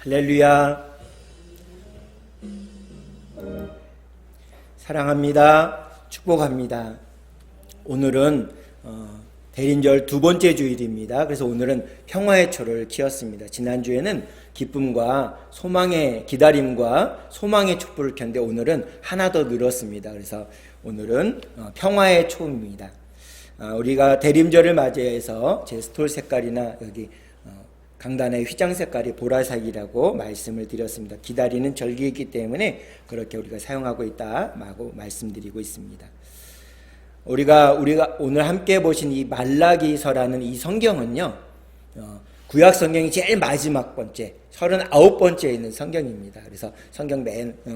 할렐루야. 사랑합니다. 축복합니다. 오늘은 대림절 두 번째 주일입니다. 그래서 오늘은 평화의 초를 키웠습니다. 지난주에는 기쁨과 소망의 기다림과 소망의 촛불을 켰는데 오늘은 하나 더 늘었습니다. 그래서 오늘은 평화의 초입니다. 우리가 대림절을 맞이해서 제 스톨 색깔이나 여기 강단의 휘장 색깔이 보라색이라고 말씀을 드렸습니다. 기다리는 절기이기 때문에 그렇게 우리가 사용하고 있다고 말씀드리고 있습니다. 우리가 오늘 함께 보신 이 말라기서라는 이 성경은요, 구약 성경이 제일 마지막 번째 39번째에 있는 성경입니다. 그래서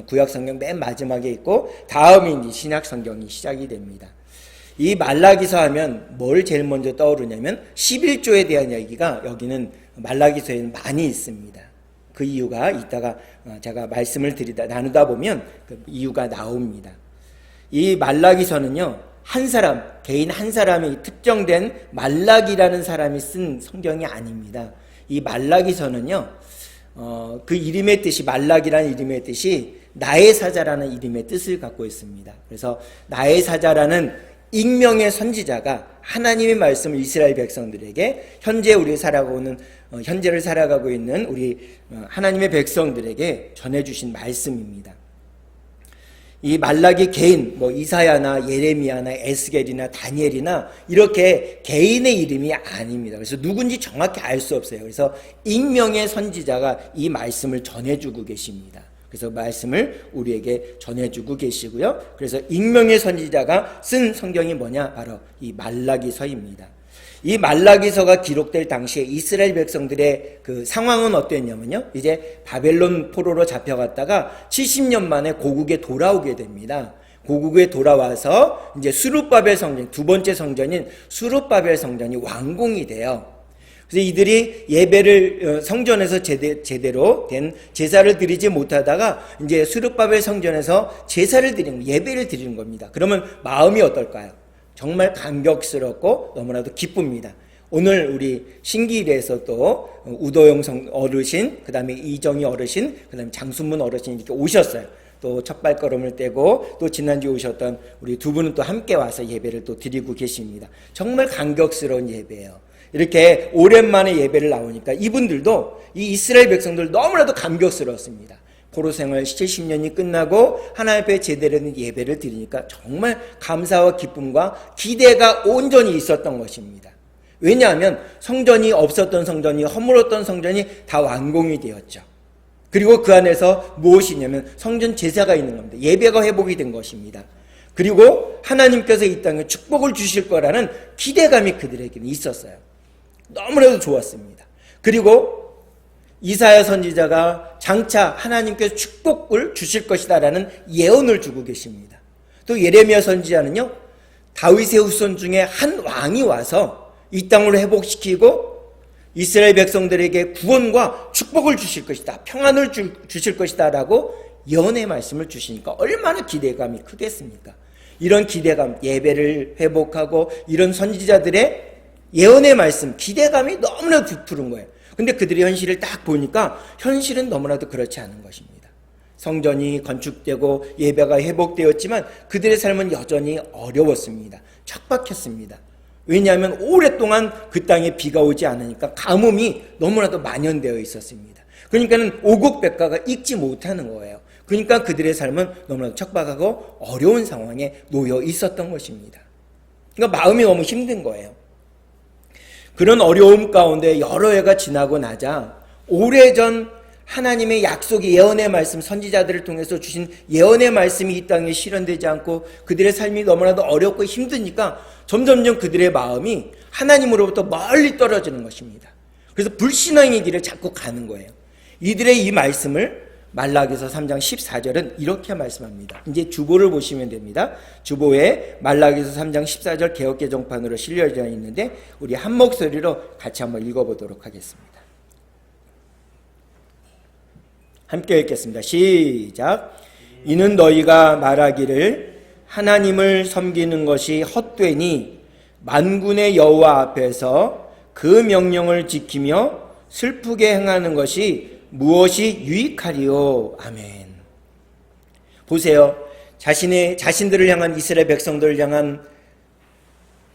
구약 성경 맨 마지막에 있고 다음이 이제 신약 성경이 시작이 됩니다. 이 말라기서 하면 뭘 제일 먼저 떠오르냐면 11조에 대한 얘기가 여기는 말라기서에는 많이 있습니다. 그 이유가 이따가 제가 말씀을 나누다 보면 그 이유가 나옵니다. 이 말라기서는요, 개인 한 사람이 특정된 말라기라는 사람이 쓴 성경이 아닙니다. 이 말라기서는요, 그 이름의 뜻이, 말라기라는 이름의 뜻이 나의 사자라는 이름의 뜻을 갖고 있습니다. 그래서 나의 사자라는 익명의 선지자가 하나님의 말씀을 이스라엘 백성들에게 현재를 살아가고 있는 우리 하나님의 백성들에게 전해주신 말씀입니다. 이 말라기 개인, 이사야나 예레미야나 에스겔이나 다니엘이나 이렇게 개인의 이름이 아닙니다. 그래서 누군지 정확히 알 수 없어요. 그래서 익명의 선지자가 이 말씀을 전해주고 계십니다. 그래서 말씀을 우리에게 전해주고 계시고요. 그래서 익명의 선지자가 쓴 성경이 뭐냐? 바로 이 말라기서입니다. 이 말라기서가 기록될 당시에 이스라엘 백성들의 그 상황은 어땠냐면요, 이제 바벨론 포로로 잡혀갔다가 70년 만에 고국에 돌아오게 됩니다. 고국에 돌아와서 이제 수룹바벨 성전, 두 번째 성전인 수룹바벨 성전이 완공이 돼요. 그래서 이들이 예배를 성전에서 제대로 된 제사를 드리지 못하다가 이제 수룹바벨 성전에서 제사를 드리는, 예배를 드리는 겁니다. 그러면 마음이 어떨까요? 정말 감격스럽고 너무나도 기쁩니다. 오늘 우리 신기일에서 또 우도영 어르신, 그 다음에 이정희 어르신, 그 다음에 장순문 어르신 이렇게 오셨어요. 또 첫 발걸음을 떼고 또 지난주에 오셨던 우리 두 분은 또 함께 와서 예배를 또 드리고 계십니다. 정말 감격스러운 예배예요. 이렇게 오랜만에 예배를 나오니까 이분들도, 이 이스라엘 백성들 너무나도 감격스러웠습니다. 포로 생활 70년이 끝나고 하나님 앞에 제대로 된 예배를 드리니까 정말 감사와 기쁨과 기대가 온전히 있었던 것입니다. 왜냐하면 성전이 없었던 성전이, 허물었던 성전이 다 완공이 되었죠. 그리고 그 안에서 무엇이냐면 성전 제사가 있는 겁니다. 예배가 회복이 된 것입니다. 그리고 하나님께서 이 땅에 축복을 주실 거라는 기대감이 그들에게는 있었어요. 너무나도 좋았습니다. 그리고 이사야 선지자가 장차 하나님께서 축복을 주실 것이다라는 예언을 주고 계십니다. 또 예레미야 선지자는요, 다윗의 후손 중에 한 왕이 와서 이 땅을 회복시키고 이스라엘 백성들에게 구원과 축복을 주실 것이다, 평안을 주실 것이다 라고 예언의 말씀을 주시니까 얼마나 기대감이 크겠습니까? 이런 기대감, 예배를 회복하고 이런 선지자들의 예언의 말씀, 기대감이 너무나 부풀은 거예요. 근데 그들의 현실을 딱 보니까 현실은 너무나도 그렇지 않은 것입니다. 성전이 건축되고 예배가 회복되었지만 그들의 삶은 여전히 어려웠습니다. 척박했습니다. 왜냐하면 오랫동안 그 땅에 비가 오지 않으니까 가뭄이 너무나도 만연되어 있었습니다. 그러니까는 오국백과가 익지 못하는 거예요. 그러니까 그들의 삶은 너무나도 척박하고 어려운 상황에 놓여 있었던 것입니다. 그러니까 마음이 너무 힘든 거예요. 그런 어려움 가운데 여러 해가 지나고 나자 오래전 하나님의 약속의 예언의 말씀, 선지자들을 통해서 주신 예언의 말씀이 이 땅에 실현되지 않고 그들의 삶이 너무나도 어렵고 힘드니까 점점점 그들의 마음이 하나님으로부터 멀리 떨어지는 것입니다. 그래서 불신앙의 길을 자꾸 가는 거예요. 이들의 이 말씀을 말라기서 3장 14절은 이렇게 말씀합니다. 이제 주보를 보시면 됩니다. 주보에 말라기서 3장 14절 개역개정판으로 실려져 있는데 우리 한 목소리로 같이 한번 읽어보도록 하겠습니다. 함께 읽겠습니다. 시작. 이는 너희가 말하기를 하나님을 섬기는 것이 헛되니 만군의 여호와 앞에서 그 명령을 지키며 슬프게 행하는 것이 무엇이 유익하리요. 아멘. 보세요. 자신들을 향한, 이스라엘 백성들을 향한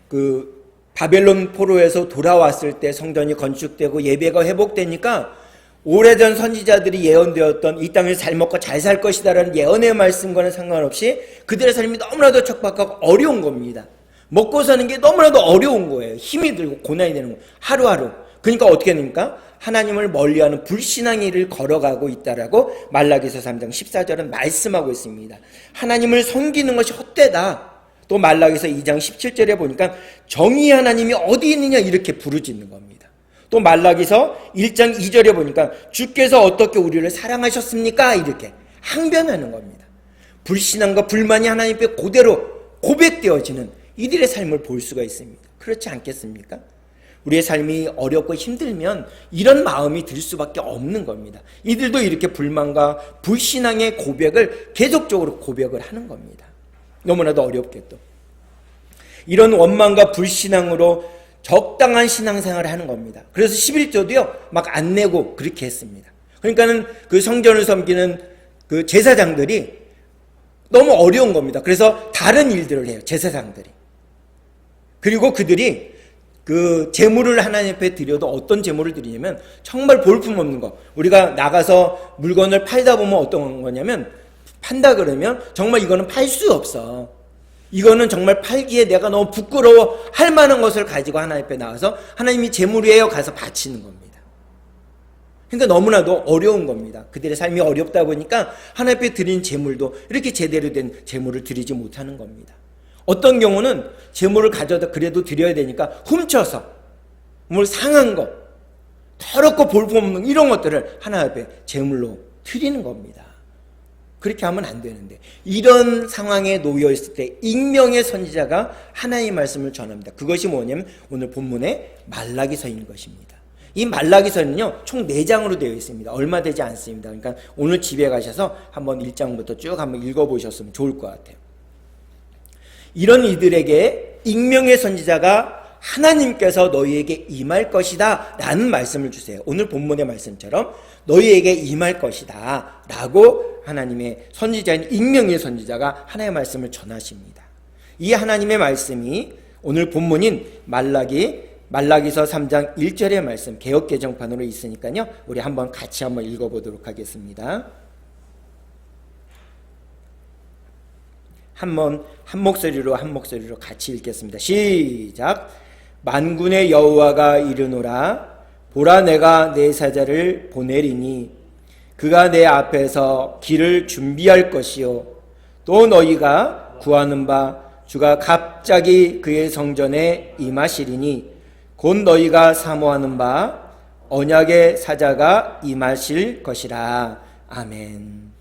그 바벨론 포로에서 돌아왔을 때 성전이 건축되고 예배가 회복되니까 오래전 선지자들이 예언되었던 이 땅을 잘 먹고 잘 살 것이다라는 예언의 말씀과는 상관없이 그들의 삶이 너무나도 척박하고 어려운 겁니다. 먹고 사는 게 너무나도 어려운 거예요. 힘이 들고 고난이 되는 거예요. 하루하루. 그러니까 어떻게 됩니까? 하나님을 멀리하는 불신앙의 일을 걸어가고 있다라고 말라기서 3장 14절은 말씀하고 있습니다. 하나님을 섬기는 것이 헛되다. 또 말라기서 2장 17절에 보니까 정의의 하나님이 어디 있느냐 이렇게 부르짖는 겁니다. 또 말라기서 1장 2절에 보니까 주께서 어떻게 우리를 사랑하셨습니까? 이렇게 항변하는 겁니다. 불신앙과 불만이 하나님 앞에 그대로 고백되어지는 이들의 삶을 볼 수가 있습니다. 그렇지 않겠습니까? 우리의 삶이 어렵고 힘들면 이런 마음이 들 수밖에 없는 겁니다. 이들도 이렇게 불만과 불신앙의 고백을 계속적으로 고백을 하는 겁니다. 너무나도 어렵게 또 이런 원망과 불신앙으로 적당한 신앙생활을 하는 겁니다. 그래서 11조도요 막 안 내고 그렇게 했습니다. 그러니까는 그 성전을 섬기는 그 제사장들이 너무 어려운 겁니다. 그래서 다른 일들을 해요. 제사장들이. 그리고 그들이 그 제물을 하나님 앞에 드려도 어떤 제물을 드리냐면 정말 볼품없는 거. 우리가 나가서 물건을 팔다 보면 어떤 거냐면 판다 그러면 정말 이거는 팔 수 없어. 이거는 정말 팔기에 내가 너무 부끄러워 할 만한 것을 가지고 하나님 앞에 나와서 하나님이 제물이에요 가서 바치는 겁니다. 그러니까 너무나도 어려운 겁니다. 그들의 삶이 어렵다 보니까 하나님 앞에 드린 제물도 이렇게 제대로 된 제물을 드리지 못하는 겁니다. 어떤 경우는 제물을 가져다 그래도 드려야 되니까 훔쳐서 뭘 상한 거, 더럽고 볼품없는 이런 것들을 하나님 앞에 제물로 드리는 겁니다. 그렇게 하면 안 되는데 이런 상황에 놓여 있을 때 익명의 선지자가 하나님의 말씀을 전합니다. 그것이 뭐냐면 오늘 본문의 말라기서인 것입니다. 이 말라기서는요 총 4장으로 되어 있습니다. 얼마 되지 않습니다. 그러니까 오늘 집에 가셔서 한번 1장부터 쭉 한번 읽어보셨으면 좋을 것 같아요. 이런 이들에게 익명의 선지자가 하나님께서 너희에게 임할 것이다 라는 말씀을 주세요. 오늘 본문의 말씀처럼 너희에게 임할 것이다 라고 하나님의 선지자인 익명의 선지자가 하나님의 말씀을 전하십니다. 이 하나님의 말씀이 오늘 본문인 말라기서 3장 1절의 말씀 개역개정판으로 있으니까요 우리 한번 같이 한번 읽어보도록 하겠습니다. 한 목소리로 같이 읽겠습니다. 시작. 만군의 여호와가 이르노라. 보라 내가 내 사자를 보내리니 그가 내 앞에서 길을 준비할 것이요 또 너희가 구하는 바 주가 갑자기 그의 성전에 임하시리니 곧 너희가 사모하는 바 언약의 사자가 임하실 것이라. 아멘.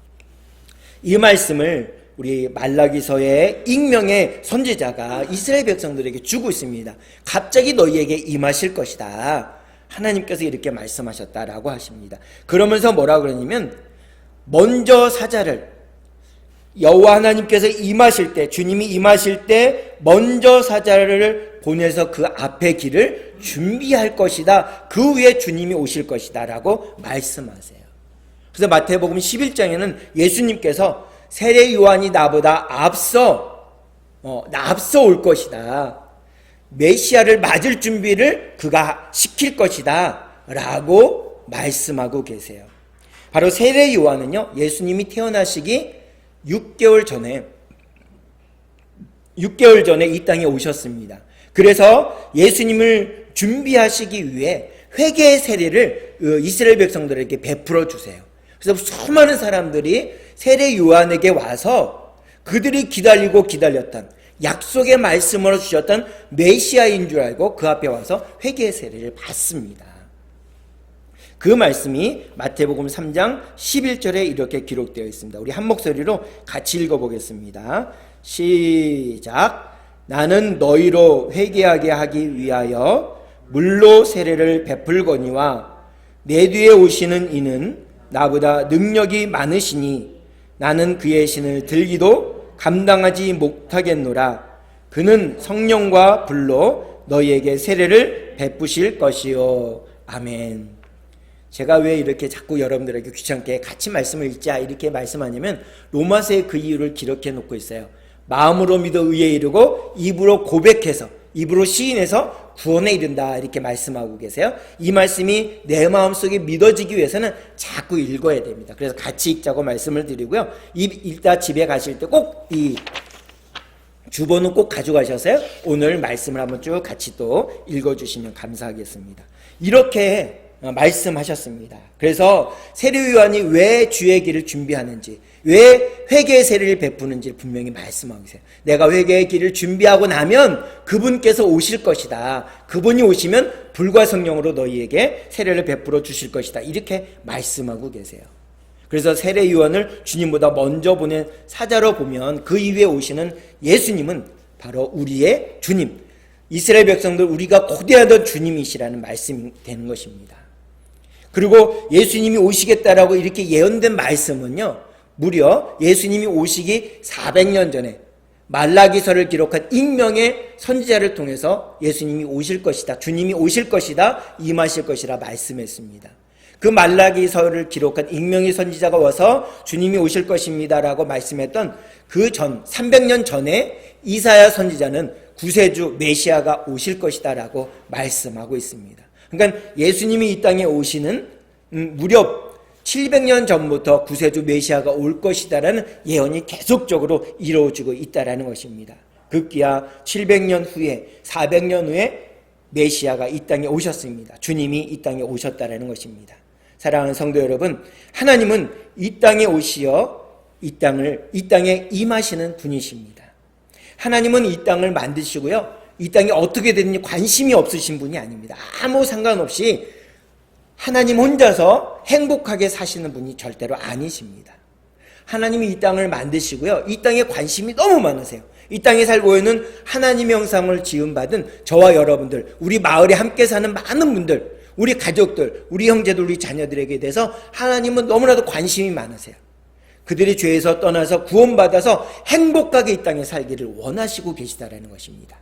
이 말씀을 우리 말라기서의 익명의 선지자가 이스라엘 백성들에게 주고 있습니다. 갑자기 너희에게 임하실 것이다. 하나님께서 이렇게 말씀하셨다라고 하십니다. 그러면서 뭐라 그러냐면 먼저 사자를 여호와 하나님께서 임하실 때 주님이 임하실 때 먼저 사자를 보내서 그 앞에 길을 준비할 것이다. 그 후에 주님이 오실 것이다 라고 말씀하세요. 그래서 마태복음 11장에는 예수님께서 세례 요한이 나보다 앞서 올 것이다. 메시아를 맞을 준비를 그가 시킬 것이다 라고 말씀하고 계세요. 바로 세례 요한은요 예수님이 태어나시기 6개월 전에 이 땅에 오셨습니다. 그래서 예수님을 준비하시기 위해 회개의 세례를 이스라엘 백성들에게 베풀어 주세요. 그래서 수많은 사람들이 세례 요한에게 와서 그들이 기다렸던 약속의 말씀으로 주셨던 메시아인 줄 알고 그 앞에 와서 회개의 세례를 받습니다. 그 말씀이 마태복음 3장 11절에 이렇게 기록되어 있습니다. 우리 한 목소리로 같이 읽어보겠습니다. 시작. 나는 너희로 회개하게 하기 위하여 물로 세례를 베풀거니와 내 뒤에 오시는 이는 나보다 능력이 많으시니 나는 그의 신을 들기도 감당하지 못하겠노라. 그는 성령과 불로 너희에게 세례를 베푸실 것이요. 아멘. 제가 왜 이렇게 자꾸 여러분들에게 귀찮게 같이 말씀을 읽자 이렇게 말씀하냐면 로마서에 그 이유를 기록해 놓고 있어요. 마음으로 믿어 의에 이르고 입으로 고백해서 입으로 시인해서 구원에 이른다 이렇게 말씀하고 계세요. 이 말씀이 내 마음속에 믿어지기 위해서는 자꾸 읽어야 됩니다. 그래서 같이 읽자고 말씀을 드리고요. 읽다 집에 가실 때 꼭 이 주보는 꼭 가져가셔서요. 오늘 말씀을 한번 쭉 같이 또 읽어주시면 감사하겠습니다. 이렇게 말씀하셨습니다. 그래서 세례 요한이 왜 주의 길을 준비하는지, 왜 회개의 세례를 베푸는지 분명히 말씀하고 계세요. 내가 회개의 길을 준비하고 나면 그분께서 오실 것이다. 그분이 오시면 불과 성령으로 너희에게 세례를 베풀어 주실 것이다. 이렇게 말씀하고 계세요. 그래서 세례 요한을 주님보다 먼저 보낸 사자로 보면 그 이후에 오시는 예수님은 바로 우리의 주님, 이스라엘 백성들 우리가 고대하던 주님이시라는 말씀이 되는 것입니다. 그리고 예수님이 오시겠다라고 이렇게 예언된 말씀은요, 무려 예수님이 오시기 400년 전에 말라기서를 기록한 익명의 선지자를 통해서 예수님이 오실 것이다, 주님이 오실 것이다, 임하실 것이라 말씀했습니다. 그 말라기서를 기록한 익명의 선지자가 와서 주님이 오실 것입니다라고 말씀했던 그 전 300년 전에 이사야 선지자는 구세주 메시아가 오실 것이다라고 말씀하고 있습니다. 그러니까 예수님이 이 땅에 오시는 무렵 700년 전부터 구세주 메시아가 올 것이다라는 예언이 계속적으로 이루어지고 있다라는 것입니다. 급기야 700년 후에 400년 후에 메시아가 이 땅에 오셨습니다. 주님이 이 땅에 오셨다라는 것입니다. 사랑하는 성도 여러분, 하나님은 이 땅에 오시어 이 땅에 임하시는 분이십니다. 하나님은 이 땅을 만드시고요, 이 땅이 어떻게 되는지 관심이 없으신 분이 아닙니다. 아무 상관없이 하나님 혼자서 행복하게 사시는 분이 절대로 아니십니다. 하나님이 이 땅을 만드시고요, 이 땅에 관심이 너무 많으세요. 이 땅에 살고 있는 하나님의 형상을 지음받은 저와 여러분들, 우리 마을에 함께 사는 많은 분들, 우리 가족들, 우리 형제들, 우리 자녀들에게 대해서 하나님은 너무나도 관심이 많으세요. 그들이 죄에서 떠나서 구원받아서 행복하게 이 땅에 살기를 원하시고 계시다라는 것입니다.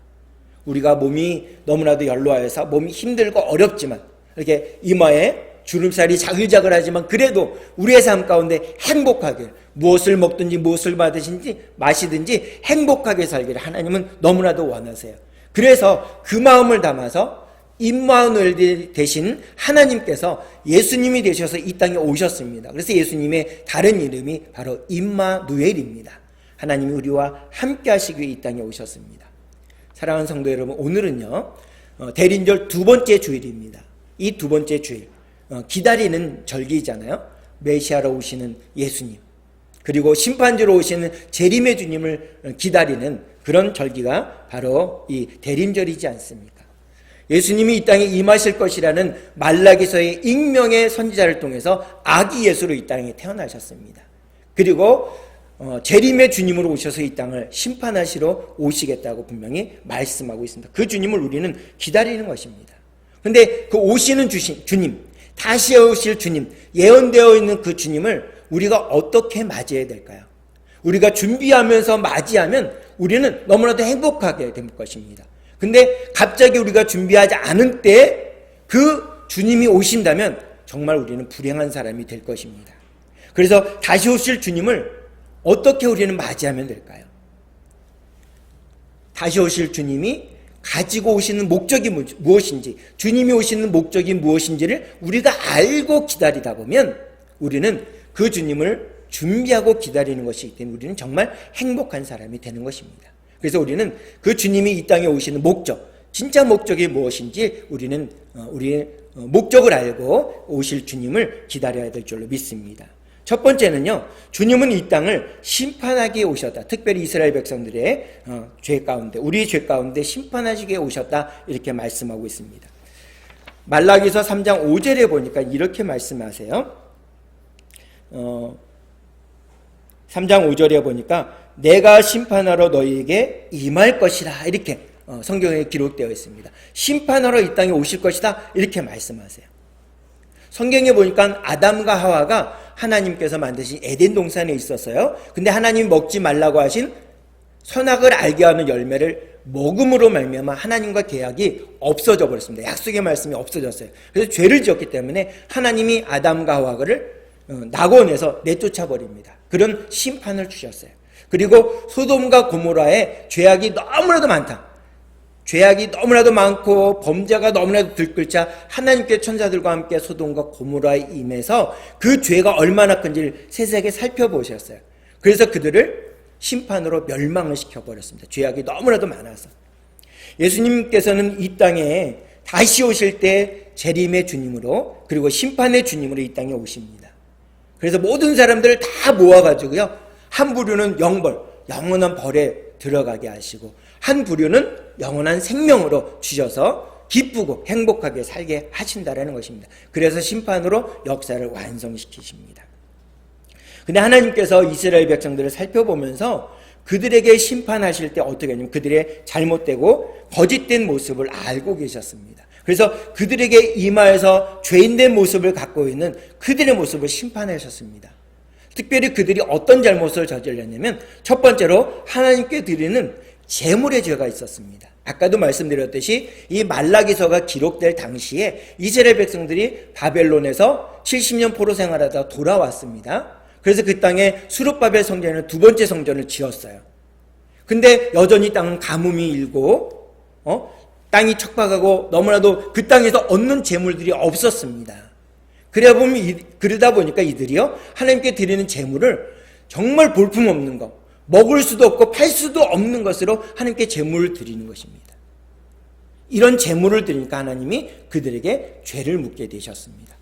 우리가 몸이 너무나도 연로하여서 몸이 힘들고 어렵지만, 이렇게 이마에 주름살이 자글자글하지만 그래도 우리의 삶 가운데 행복하게 무엇을 먹든지 무엇을 마시든지 행복하게 살기를 하나님은 너무나도 원하세요. 그래서 그 마음을 담아서 임마누엘 되신 하나님께서 예수님이 되셔서 이 땅에 오셨습니다. 그래서 예수님의 다른 이름이 바로 임마누엘입니다. 하나님이 우리와 함께 하시기 위해 이 땅에 오셨습니다. 사랑하는 성도 여러분, 오늘은요 대린절 두 번째 주일입니다. 이 두 번째 주일, 기다리는 절기잖아요. 메시아로 오시는 예수님, 그리고 심판주로 오시는 재림의 주님을 기다리는 그런 절기가 바로 이 대림절이지 않습니까? 예수님이 이 땅에 임하실 것이라는 말라기서의 익명의 선지자를 통해서 아기 예수로 이 땅에 태어나셨습니다. 그리고 재림의 주님으로 오셔서 이 땅을 심판하시러 오시겠다고 분명히 말씀하고 있습니다. 그 주님을 우리는 기다리는 것입니다. 그런데 그 오시는 주님, 다시 오실 주님, 예언되어 있는 그 주님을 우리가 어떻게 맞이해야 될까요? 우리가 준비하면서 맞이하면 우리는 너무나도 행복하게 될 것입니다. 근데 갑자기 우리가 준비하지 않은 때 그 주님이 오신다면 정말 우리는 불행한 사람이 될 것입니다. 그래서 다시 오실 주님을 어떻게 우리는 맞이하면 될까요? 다시 오실 주님이 가지고 오시는 목적이 무엇인지, 주님이 오시는 목적이 무엇인지를 우리가 알고 기다리다 보면 우리는 그 주님을 준비하고 기다리는 것이기 때문에 우리는 정말 행복한 사람이 되는 것입니다. 그래서 우리는 그 주님이 이 땅에 오시는 목적, 진짜 목적이 무엇인지 우리는 우리의 목적을 알고 오실 주님을 기다려야 될 줄로 믿습니다. 첫 번째는요, 주님은 이 땅을 심판하기에 오셨다. 특별히 이스라엘 백성들의 죄 가운데, 우리의 죄 가운데 심판하시기에 오셨다, 이렇게 말씀하고 있습니다. 말라기서 3장 5절에 보니까 이렇게 말씀하세요. 3장 5절에 보니까 내가 심판하러 너희에게 임할 것이다, 이렇게 성경에 기록되어 있습니다. 심판하러 이 땅에 오실 것이다, 이렇게 말씀하세요. 성경에 보니까 아담과 하와가 하나님께서 만드신 에덴 동산에 있었어요. 근데 하나님 먹지 말라고 하신 선악을 알게 하는 열매를 먹음으로 말미암아 하나님과 계약이 없어져 버렸습니다. 약속의 말씀이 없어졌어요. 그래서 죄를 지었기 때문에 하나님이 아담과 하와를 낙원에서 내쫓아 버립니다. 그런 심판을 주셨어요. 그리고 소돔과 고모라의 죄악이 너무나도 많다. 죄악이 너무나도 많고 범죄가 너무나도 들끓자 하나님께 천사들과 함께 소돔과 고모라에 임해서 그 죄가 얼마나 큰지를 세세하게 살펴보셨어요. 그래서 그들을 심판으로 멸망을 시켜버렸습니다. 죄악이 너무나도 많아서. 예수님께서는 이 땅에 다시 오실 때 재림의 주님으로 그리고 심판의 주님으로 이 땅에 오십니다. 그래서 모든 사람들을 다 모아가지고요, 한 부류는 영벌, 영원한 벌에 들어가게 하시고 한 부류는 영원한 생명으로 주셔서 기쁘고 행복하게 살게 하신다라는 것입니다. 그래서 심판으로 역사를 완성시키십니다. 근데 하나님께서 이스라엘 백성들을 살펴보면서 그들에게 심판하실 때 어떻게 하냐면 그들의 잘못되고 거짓된 모습을 알고 계셨습니다. 그래서 그들에게 임하여서 죄인된 모습을 갖고 있는 그들의 모습을 심판하셨습니다. 특별히 그들이 어떤 잘못을 저질렀냐면 첫 번째로 하나님께 드리는 제물의 죄가 있었습니다. 아까도 말씀드렸듯이 이 말라기서가 기록될 당시에 이스라엘 백성들이 바벨론에서 70년 포로 생활하다 돌아왔습니다. 그래서 그 땅에 수룹바벨 성전을 두 번째 성전을 지었어요. 근데 여전히 땅은 가뭄이 일고 땅이 척박하고 너무나도 그 땅에서 얻는 재물들이 없었습니다. 그러다 보니까 이들이요, 하나님께 드리는 재물을 정말 볼품없는 것, 먹을 수도 없고 팔 수도 없는 것으로 하나님께 재물을 드리는 것입니다. 이런 재물을 드리니까 하나님이 그들에게 죄를 묻게 되셨습니다.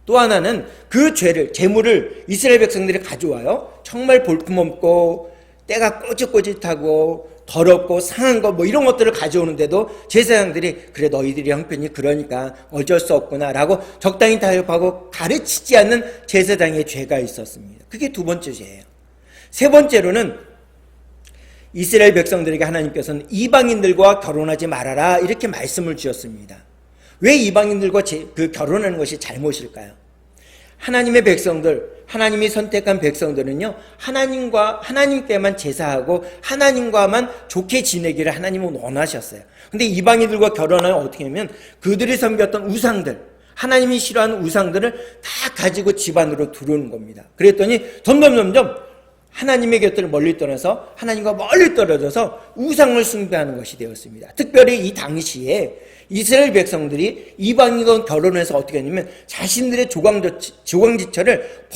또 하나는 그 재물을 이스라엘 백성들이 가져와요. 정말 볼품없고 때가 꼬짓꼬짓하고 더럽고 상한 거 이런 것들을 가져오는데도 제사장들이 그래 너희들이 형편이 그러니까 어쩔 수 없구나 라고 적당히 타협하고 가르치지 않는 제사장의 죄가 있었습니다. 그게 두 번째 죄예요. 세 번째로는 이스라엘 백성들에게 하나님께서는 이방인들과 결혼하지 말아라 이렇게 말씀을 주셨습니다. 왜 이방인들과 결혼하는 것이 잘못일까요? 하나님의 백성들, 하나님이 선택한 백성들은요, 하나님께만 제사하고 하나님과만 좋게 지내기를 하나님은 원하셨어요. 근데 이방인들과 결혼하면 어떻게 하면 그들이 섬겼던 우상들, 하나님이 싫어하는 우상들을 다 가지고 집안으로 들어오는 겁니다. 그랬더니 점점 하나님의 곁을 멀리 떠나서 하나님과 멀리 떨어져서 우상을 숭배하는 것이 되었습니다. 특별히 이 당시에 이스라엘 백성들이 이방인과 결혼해서 어떻게 하냐면 자신들의 조강지처를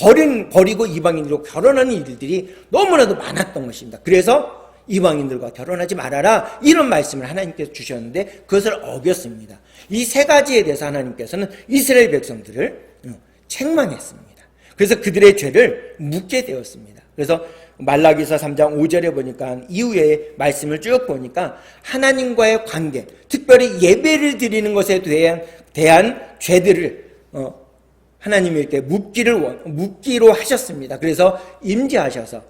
버리고 이방인들과 결혼하는 일들이 너무나도 많았던 것입니다. 그래서 이방인들과 결혼하지 말아라 이런 말씀을 하나님께서 주셨는데 그것을 어겼습니다. 이 세 가지에 대해서 하나님께서는 이스라엘 백성들을 책망했습니다. 그래서 그들의 죄를 묻게 되었습니다. 그래서 말라기서 3장 5절에 보니까 이후에 말씀을 쭉 보니까 하나님과의 관계, 특별히 예배를 드리는 것에 대한 죄들을 하나님이 이렇게 묻기로 하셨습니다. 그래서 임재하셔서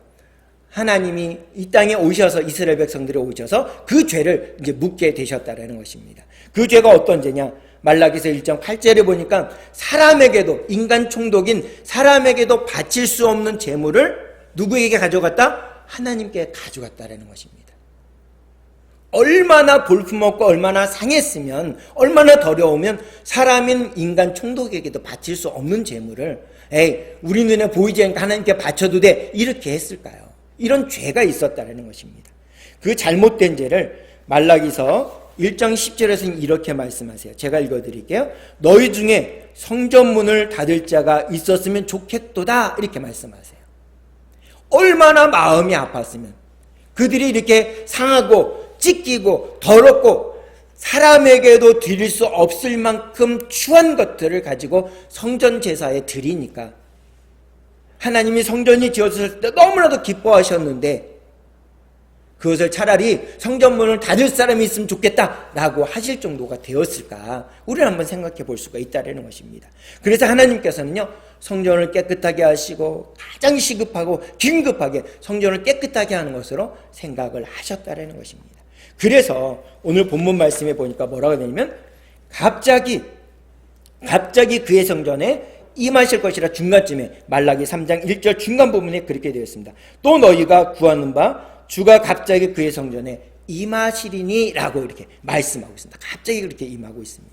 하나님이 이 땅에 오셔서 이스라엘 백성들이 오셔서 그 죄를 이제 묻게 되셨다라는 것입니다. 그 죄가 어떤 죄냐? 말라기서 1장 8절에 보니까 사람에게도 인간 총독인 사람에게도 바칠 수 없는 재물을 누구에게 가져갔다? 하나님께 가져갔다라는 것입니다. 얼마나 볼품없고 얼마나 상했으면 얼마나 더러우면 사람인 인간 총독에게도 바칠 수 없는 재물을 우리 눈에 보이지 않으니까 하나님께 바쳐도 돼 이렇게 했을까요? 이런 죄가 있었다라는 것입니다. 그 잘못된 죄를 말라기서 1장 10절에서는 이렇게 말씀하세요. 제가 읽어드릴게요. 너희 중에 성전문을 닫을 자가 있었으면 좋겠도다 이렇게 말씀하세요. 얼마나 마음이 아팠으면 그들이 이렇게 상하고 찢기고 더럽고 사람에게도 드릴 수 없을 만큼 추한 것들을 가지고 성전 제사에 드리니까 하나님이 성전이 지어졌을 때 너무나도 기뻐하셨는데 그것을 차라리 성전문을 닫을 사람이 있으면 좋겠다라고 하실 정도가 되었을까? 우리는 한번 생각해 볼 수가 있다는 것입니다. 그래서 하나님께서는요, 성전을 깨끗하게 하시고 가장 시급하고 긴급하게 성전을 깨끗하게 하는 것으로 생각을 하셨다는 것입니다. 그래서 오늘 본문 말씀에 보니까 뭐라고 되냐면 갑자기 그의 성전에 임하실 것이라 중간쯤에 말라기 3장 1절 중간 부분에 그렇게 되어 있습니다. 또 너희가 구하는 바 주가 갑자기 그의 성전에 임하시리니라고 이렇게 말씀하고 있습니다. 갑자기 그렇게 임하고 있습니다.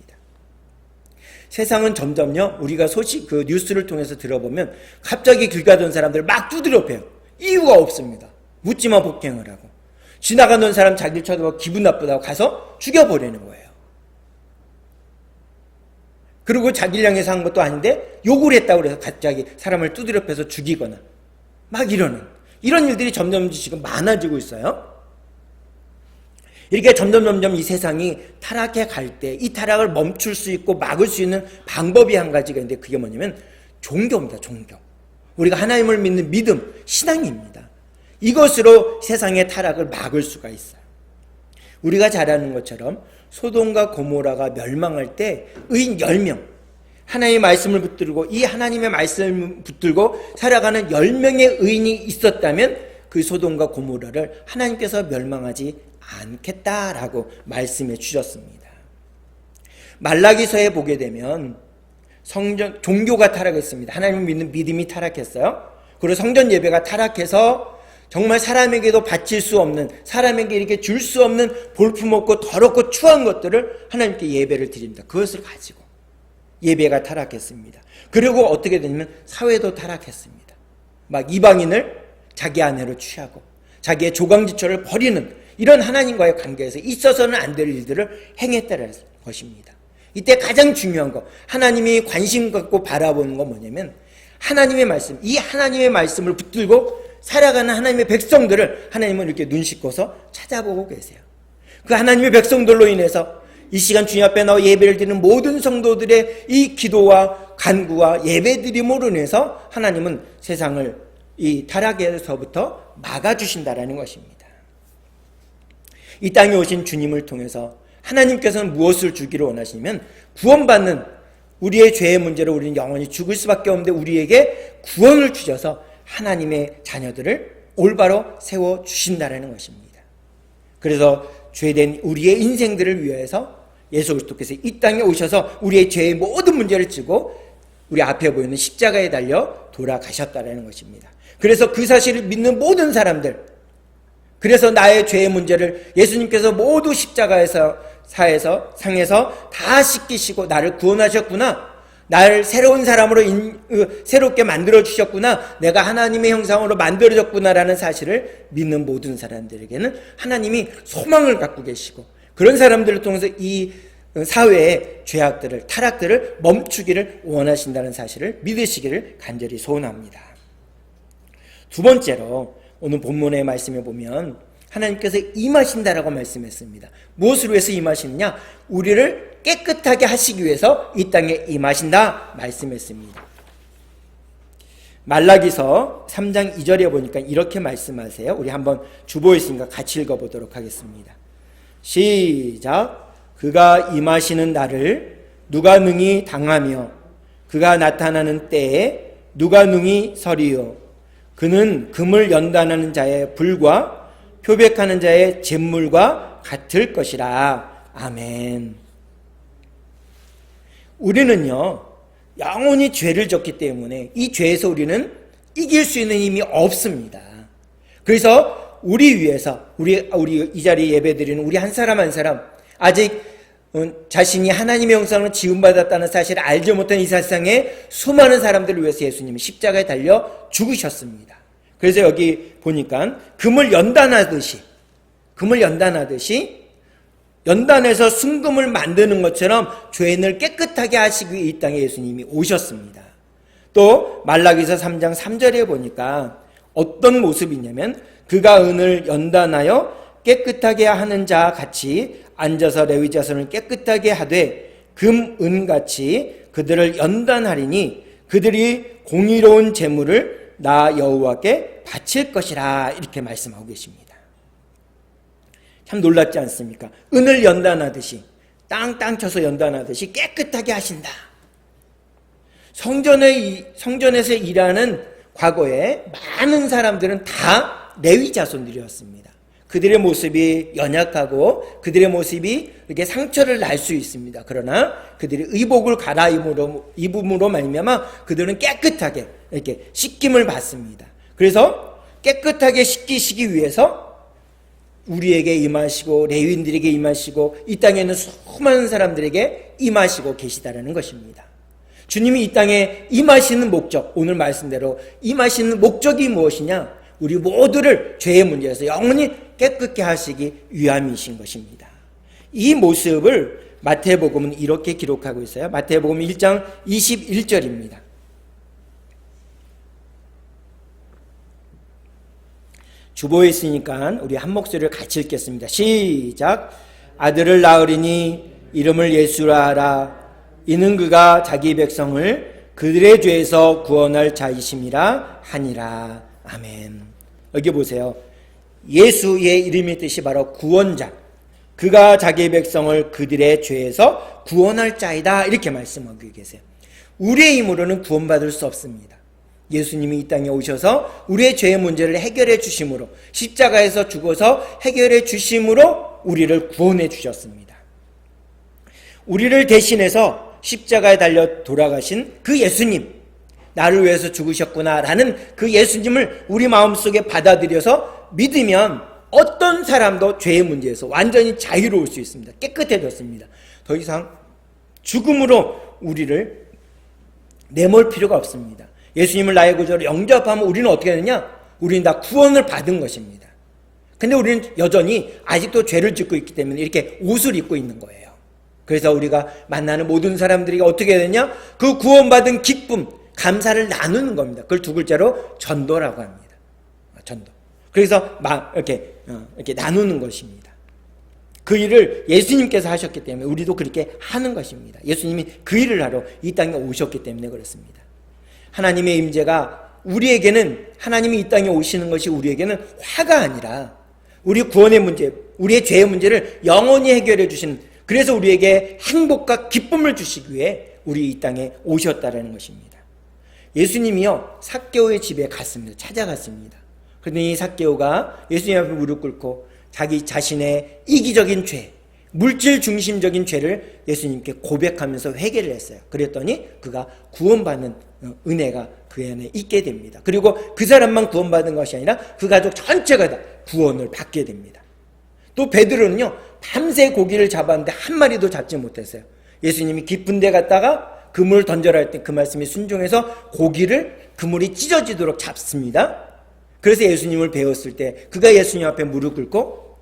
세상은 점점요, 우리가 그 뉴스를 통해서 들어보면 갑자기 길 가던 사람들을 막 두드려 패요. 이유가 없습니다. 묻지마 폭행을 하고, 지나가는 사람 자기를 쳐다보고 기분 나쁘다고 가서 죽여버리는 거예요. 그리고 자기를 향해서 한 것도 아닌데 욕을 했다고 해서 갑자기 사람을 두드려 패서 죽이거나 막 이런 일들이 점점 지금 많아지고 있어요. 이렇게 점점 이 세상이 타락해 갈 때 이 타락을 멈출 수 있고 막을 수 있는 방법이 한 가지가 있는데, 그게 뭐냐면 종교입니다. 종교. 우리가 하나님을 믿는 믿음, 신앙입니다. 이것으로 세상의 타락을 막을 수가 있어요. 우리가 잘 아는 것처럼 소돔과 고모라가 멸망할 때 의인 10명, 하나님의 말씀을 붙들고 이 하나님의 말씀을 붙들고 살아가는 10명의 의인이 있었다면 그 소돔과 고모라를 하나님께서 멸망하지 않겠다라고 말씀해 주셨습니다. 말라기서에 보게 되면 종교가 타락했습니다. 하나님을 믿는 믿음이 타락했어요. 그리고 성전 예배가 타락해서 정말 사람에게도 바칠 수 없는, 사람에게 이렇게 줄 수 없는 볼품없고 더럽고 추한 것들을 하나님께 예배를 드립니다. 그것을 가지고 예배가 타락했습니다. 그리고 어떻게 되냐면 사회도 타락했습니다. 막 이방인을 자기 아내로 취하고 자기의 조강지처를 버리는 이런 하나님과의 관계에서 있어서는 안 될 일들을 행했다는 것입니다. 이때 가장 중요한 거, 하나님이 관심 갖고 바라보는 건 뭐냐면 하나님의 말씀, 이 하나님의 말씀을 붙들고 살아가는 하나님의 백성들을 하나님은 이렇게 눈 씻고서 찾아보고 계세요. 그 하나님의 백성들로 인해서 이 시간 주님 앞에 나와 예배를 드리는 모든 성도들의 이 기도와 간구와 예배드림으로 인해서 하나님은 세상을 이 타락에서부터 막아주신다라는 것입니다. 이 땅에 오신 주님을 통해서 하나님께서는 무엇을 주기를 원하시냐면 구원받는 우리의 죄의 문제로 우리는 영원히 죽을 수밖에 없는데 우리에게 구원을 주셔서 하나님의 자녀들을 올바로 세워주신다는 것입니다. 그래서 죄된 우리의 인생들을 위해서 예수 그리스도께서 이 땅에 오셔서 우리의 죄의 모든 문제를 지고 우리 앞에 보이는 십자가에 달려 돌아가셨다는 것입니다. 그래서 그 사실을 믿는 모든 사람들, 그래서 나의 죄의 문제를 예수님께서 모두 십자가에서 상에서 다 씻기시고 나를 구원하셨구나, 나를 새로운 사람으로 새롭게 만들어주셨구나, 내가 하나님의 형상으로 만들어졌구나라는 사실을 믿는 모든 사람들에게는 하나님이 소망을 갖고 계시고 그런 사람들을 통해서 이 사회의 죄악들을, 타락들을 멈추기를 원하신다는 사실을 믿으시기를 간절히 소원합니다. 두 번째로 오늘 본문의 말씀에 보면 하나님께서 임하신다라고 말씀했습니다. 무엇을 위해서 임하시느냐? 우리를 깨끗하게 하시기 위해서 이 땅에 임하신다 말씀했습니다. 말라기서 3장 2절에 보니까 이렇게 말씀하세요. 우리 한번 주보에 있으니까 같이 읽어보도록 하겠습니다. 시작. 그가 임하시는 날을 누가 능히 당하며 그가 나타나는 때에 누가 능히 서리요. 그는 금을 연단하는 자의 불과 표백하는 자의 잿물과 같을 것이라. 아멘. 우리는요, 영원히 죄를 졌기 때문에 이 죄에서 우리는 이길 수 있는 힘이 없습니다. 그래서 우리 위해서 우리 이 자리에 예배드리는 우리 한 사람 한 사람, 아직 자신이 하나님의 형상으로 지음받았다는 사실을 알지 못한 이 세상에 수많은 사람들을 위해서 예수님이 십자가에 달려 죽으셨습니다. 그래서 여기 보니까 금을 연단하듯이 연단해서 순금을 만드는 것처럼 죄인을 깨끗하게 하시기 위해 이 땅에 예수님이 오셨습니다. 또 말라기서 3장 3절에 보니까 어떤 모습이냐면 그가 은을 연단하여 깨끗하게 하는 자 같이 앉아서 레위 자손을 깨끗하게 하되 금, 은같이 그들을 연단하리니 그들이 공의로운 제물을 나 여호와께 바칠 것이라. 이렇게 말씀하고 계십니다. 참 놀랍지 않습니까? 은을 연단하듯이, 땅땅 쳐서 연단하듯이 깨끗하게 하신다. 성전에서 일하는 과거에 많은 사람들은 다 레위 자손들이었습니다. 그들의 모습이 연약하고 그들의 모습이 이렇게 상처를 날 수 있습니다. 그러나 그들이 의복을 갈아입음으로 말미암아 그들은 깨끗하게 이렇게 씻김을 받습니다. 그래서 깨끗하게 씻기시기 위해서 우리에게 임하시고 레위인들에게 임하시고 이 땅에 있는 수많은 사람들에게 임하시고 계시다라는 것입니다. 주님이 이 땅에 임하시는 목적, 오늘 말씀대로 임하시는 목적이 무엇이냐? 우리 모두를 죄의 문제에서 영원히 깨끗게 하시기 위함이신 것입니다. 이 모습을 마태복음은 이렇게 기록하고 있어요. 마태복음 1장 21절입니다. 주보에 있으니까 우리 한 목소리를 같이 읽겠습니다. 시작. 아들을 낳으리니 이름을 예수라 하라. 이는 그가 자기 백성을 그들의 죄에서 구원할 자이심이라 하니라. 아멘. 여기 보세요. 예수의 이름의 뜻이 바로 구원자. 그가 자기 백성을 그들의 죄에서 구원할 자이다. 이렇게 말씀하고 계세요. 우리의 힘으로는 구원받을 수 없습니다. 예수님이 이 땅에 오셔서 우리의 죄의 문제를 해결해 주심으로, 십자가에서 죽어서 해결해 주심으로 우리를 구원해 주셨습니다. 우리를 대신해서 십자가에 달려 돌아가신 그 예수님, 나를 위해서 죽으셨구나라는 그 예수님을 우리 마음속에 받아들여서 믿으면 어떤 사람도 죄의 문제에서 완전히 자유로울 수 있습니다. 깨끗해졌습니다. 더 이상 죽음으로 우리를 내몰 필요가 없습니다. 예수님을 나의 구주로 영접하면 우리는 어떻게 되느냐? 우리는 다 구원을 받은 것입니다. 근데 우리는 여전히 아직도 죄를 짓고 있기 때문에 이렇게 옷을 입고 있는 거예요. 그래서 우리가 만나는 모든 사람들이 어떻게 되느냐? 그 구원받은 기쁨, 감사를 나누는 겁니다. 그걸 두 글자로 전도라고 합니다. 전도. 그래서 이렇게 나누는 것입니다. 그 일을 예수님께서 하셨기 때문에 우리도 그렇게 하는 것입니다. 예수님이 그 일을 하러 이 땅에 오셨기 때문에 그렇습니다. 하나님의 임재가 우리에게는, 하나님이 이 땅에 오시는 것이 우리에게는 화가 아니라 우리 구원의 문제, 우리의 죄의 문제를 영원히 해결해 주신, 그래서 우리에게 행복과 기쁨을 주시기 위해 우리 이 땅에 오셨다는 것입니다. 예수님이요, 삭개오의 집에 갔습니다. 찾아갔습니다. 그런데 이 삭개오가 예수님 앞에 무릎 꿇고 자기 자신의 이기적인 죄, 물질 중심적인 죄를 예수님께 고백하면서 회개를 했어요. 그랬더니 그가 구원받는 은혜가 그 안에 있게 됩니다. 그리고 그 사람만 구원받은 것이 아니라 그 가족 전체가 다 구원을 받게 됩니다. 또 베드로는요, 밤새 고기를 잡았는데 한 마리도 잡지 못했어요. 예수님이 깊은 데 갔다가 그물을 던져라 할 때 그 말씀에 순종해서 고기를 그물이 찢어지도록 잡습니다. 그래서 예수님을 배웠을 때 그가 예수님 앞에 무릎 꿇고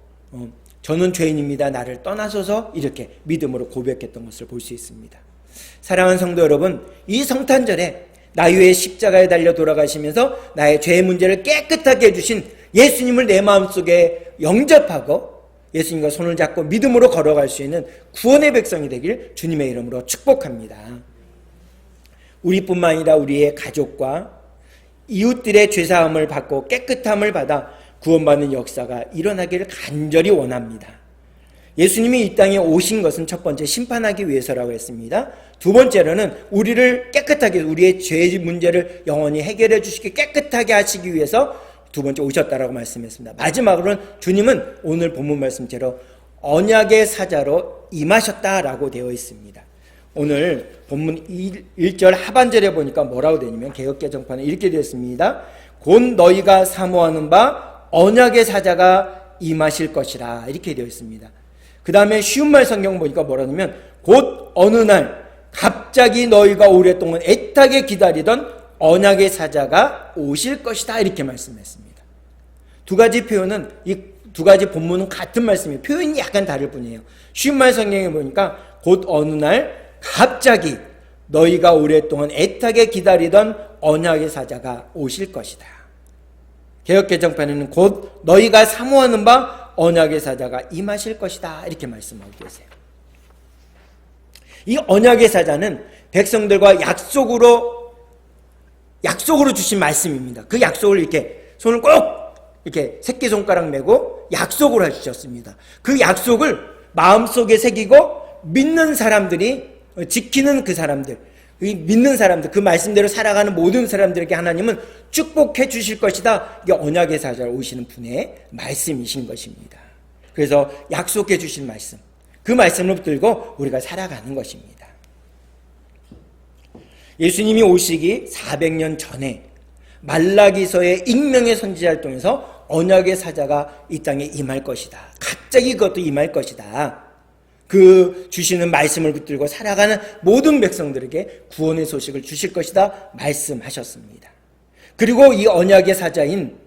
저는 죄인입니다. 나를 떠나소서, 이렇게 믿음으로 고백했던 것을 볼 수 있습니다. 사랑하는 성도 여러분, 이 성탄절에 나 위에 십자가에 달려 돌아가시면서 나의 죄의 문제를 깨끗하게 해주신 예수님을 내 마음속에 영접하고 예수님과 손을 잡고 믿음으로 걸어갈 수 있는 구원의 백성이 되길 주님의 이름으로 축복합니다. 우리뿐만 아니라 우리의 가족과 이웃들의 죄사함을 받고 깨끗함을 받아 구원받는 역사가 일어나기를 간절히 원합니다. 예수님이 이 땅에 오신 것은 첫 번째 심판하기 위해서라고 했습니다. 두 번째로는 우리를 깨끗하게, 우리의 죄 문제를 영원히 해결해 주시기, 깨끗하게 하시기 위해서 두 번째 오셨다라고 말씀했습니다. 마지막으로는 주님은 오늘 본문 말씀대로 언약의 사자로 임하셨다라고 되어 있습니다. 오늘 본문 1절 하반절에 보니까 뭐라고 되냐면 개역개정판에 이렇게 되어 있습니다. 곧 너희가 사모하는 바 언약의 사자가 임하실 것이라, 이렇게 되어 있습니다. 그 다음에 쉬운 말 성경 보니까 뭐라냐면 곧 어느 날 갑자기 너희가 오랫동안 애타게 기다리던 언약의 사자가 오실 것이다, 이렇게 말씀했습니다. 두 가지 표현은, 이 두 가지 본문은 같은 말씀이에요. 표현이 약간 다를 뿐이에요. 쉬운 말 성경에 보니까 곧 어느 날 갑자기 너희가 오랫동안 애타게 기다리던 언약의 사자가 오실 것이다. 개역개정판에는 곧 너희가 사모하는 바 언약의 사자가 임하실 것이다, 이렇게 말씀하고 계세요. 이 언약의 사자는 백성들과 약속으로 주신 말씀입니다. 그 약속을 이렇게 손을 꼭 이렇게 새끼손가락 메고 약속을 해주셨습니다. 그 약속을 마음속에 새기고 믿는 사람들이, 지키는 그 사람들, 믿는 사람들, 그 말씀대로 살아가는 모든 사람들에게 하나님은 축복해 주실 것이다. 이게 언약의 사자로 오시는 분의 말씀이신 것입니다. 그래서 약속해 주신 말씀, 그 말씀을 붙들고 우리가 살아가는 것입니다. 예수님이 오시기 400년 전에 말라기서의 익명의 선지자를 통해서 언약의 사자가 이 땅에 임할 것이다. 갑자기 그것도 임할 것이다. 그 주시는 말씀을 붙들고 살아가는 모든 백성들에게 구원의 소식을 주실 것이다 말씀하셨습니다. 그리고 이 언약의 사자인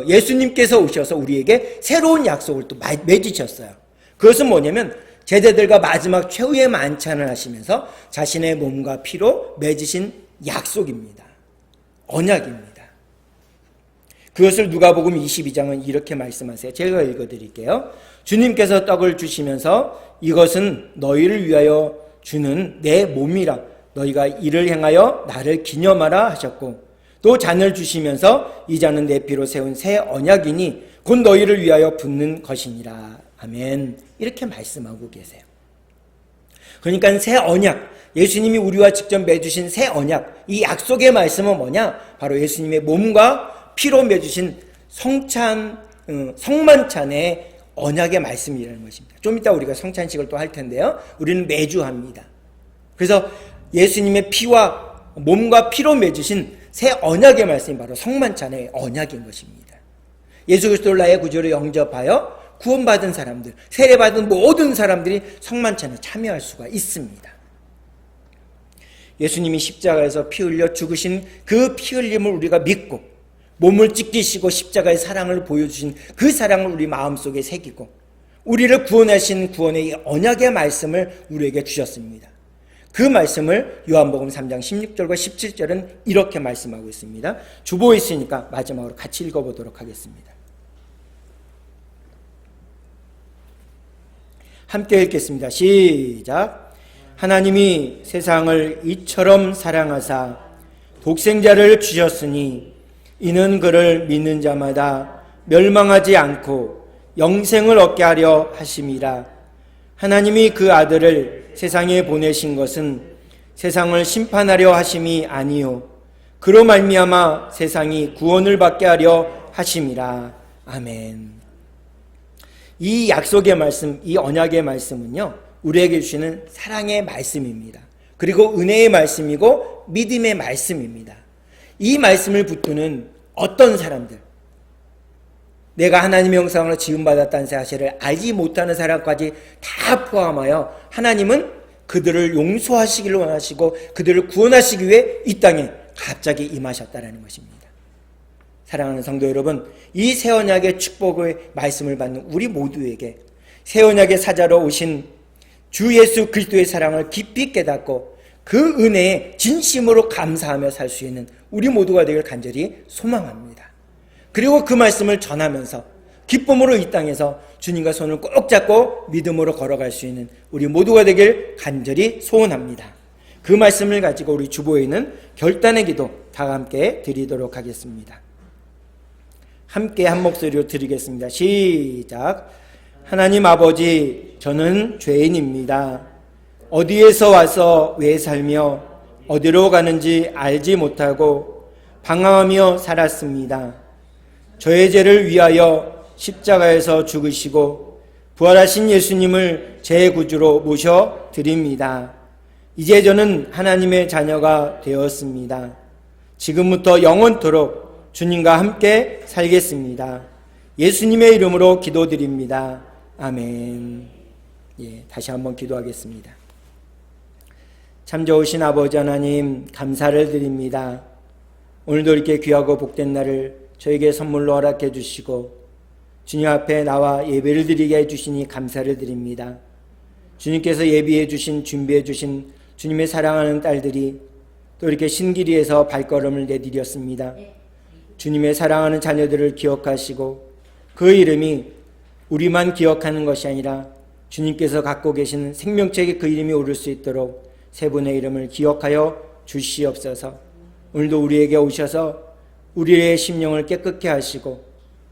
예수님께서 오셔서 우리에게 새로운 약속을 또 맺으셨어요. 그것은 뭐냐면 제자들과 마지막 최후의 만찬을 하시면서 자신의 몸과 피로 맺으신 약속입니다. 언약입니다. 그것을 누가복음 22장은 이렇게 말씀하세요. 제가 읽어드릴게요. 주님께서 떡을 주시면서 이것은 너희를 위하여 주는 내 몸이라 너희가 이를 행하여 나를 기념하라 하셨고 또 잔을 주시면서 이 잔은 내 피로 세운 새 언약이니 곧 너희를 위하여 붓는 것이니라. 아멘. 이렇게 말씀하고 계세요. 그러니까 새 언약, 예수님이 우리와 직접 맺으신 새 언약, 이 약속의 말씀은 뭐냐? 바로 예수님의 몸과 피로 맺으신 성만찬의 언약의 말씀이라는 것입니다. 좀 이따 우리가 성찬식을 또 할 텐데요. 우리는 매주 합니다. 그래서 예수님의 피와 몸과 피로 맺으신 새 언약의 말씀이 바로 성만찬의 언약인 것입니다. 예수 그리스도를 나의 구주로 영접하여 구원받은 사람들, 세례받은 모든 사람들이 성만찬에 참여할 수가 있습니다. 예수님이 십자가에서 피 흘려 죽으신 그 피 흘림을 우리가 믿고 몸을 찢기시고 십자가의 사랑을 보여주신 그 사랑을 우리 마음속에 새기고 우리를 구원하신 구원의 이 언약의 말씀을 우리에게 주셨습니다. 그 말씀을 요한복음 3장 16절과 17절은 이렇게 말씀하고 있습니다. 주보에 있으니까 마지막으로 같이 읽어보도록 하겠습니다. 함께 읽겠습니다. 시작. 하나님이 세상을 이처럼 사랑하사 독생자를 주셨으니 이는 그를 믿는 자마다 멸망하지 않고 영생을 얻게 하려 하심이라. 하나님이 그 아들을 세상에 보내신 것은 세상을 심판하려 하심이 아니요 그로 말미암아 세상이 구원을 받게 하려 하심이라. 아멘. 이 약속의 말씀, 이 언약의 말씀은요, 우리에게 주시는 사랑의 말씀입니다. 그리고 은혜의 말씀이고 믿음의 말씀입니다. 이 말씀을 붙드는 어떤 사람들, 내가 하나님의 형상으로 지음받았다는 사실을 알지 못하는 사람까지 다 포함하여 하나님은 그들을 용서하시기를 원하시고 그들을 구원하시기 위해 이 땅에 갑자기 임하셨다는 것입니다. 사랑하는 성도 여러분, 이 새 언약의 축복의 말씀을 받는 우리 모두에게 새 언약의 사자로 오신 주 예수 그리스도의 사랑을 깊이 깨닫고 그 은혜에 진심으로 감사하며 살 수 있는 우리 모두가 되길 간절히 소망합니다. 그리고 그 말씀을 전하면서 기쁨으로 이 땅에서 주님과 손을 꼭 잡고 믿음으로 걸어갈 수 있는 우리 모두가 되길 간절히 소원합니다. 그 말씀을 가지고 우리 주보에 있는 결단의 기도 다 함께 드리도록 하겠습니다. 함께 한 목소리로 드리겠습니다. 시작. 하나님 아버지, 저는 죄인입니다. 어디에서 와서 왜 살며 어디로 가는지 알지 못하고 방황하며 살았습니다. 저의 죄를 위하여 십자가에서 죽으시고 부활하신 예수님을 제 구주로 모셔 드립니다. 이제 저는 하나님의 자녀가 되었습니다. 지금부터 영원토록 주님과 함께 살겠습니다. 예수님의 이름으로 기도드립니다. 아멘. 다시 한번 기도하겠습니다. 참 좋으신 아버지 하나님, 감사를 드립니다. 오늘도 이렇게 귀하고 복된 날을 저에게 선물로 허락해 주시고 주님 앞에 나와 예배를 드리게 해주시니 감사를 드립니다. 주님께서 예비해 주신, 준비해 주신 주님의 사랑하는 딸들이 또 이렇게 신기리에서 발걸음을 내디뎠습니다. 주님의 사랑하는 자녀들을 기억하시고 그 이름이 우리만 기억하는 것이 아니라 주님께서 갖고 계시는 생명책에 그 이름이 오를 수 있도록 세 분의 이름을 기억하여 주시옵소서. 오늘도 우리에게 오셔서 우리의 심령을 깨끗게 하시고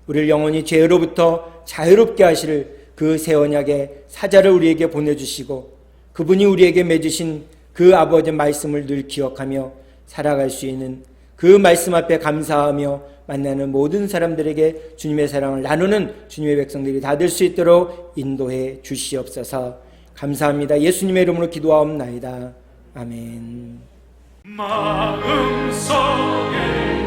우리를 영원히 죄로부터 자유롭게 하실 그 새 언약의 사자를 우리에게 보내주시고 그분이 우리에게 맺으신 그 아버지의 말씀을 늘 기억하며 살아갈 수 있는 그 말씀 앞에 감사하며 만나는 모든 사람들에게 주님의 사랑을 나누는 주님의 백성들이 다 될 수 있도록 인도해 주시옵소서. 감사합니다. 예수님의 이름으로 기도하옵나이다. 아멘. 마음속에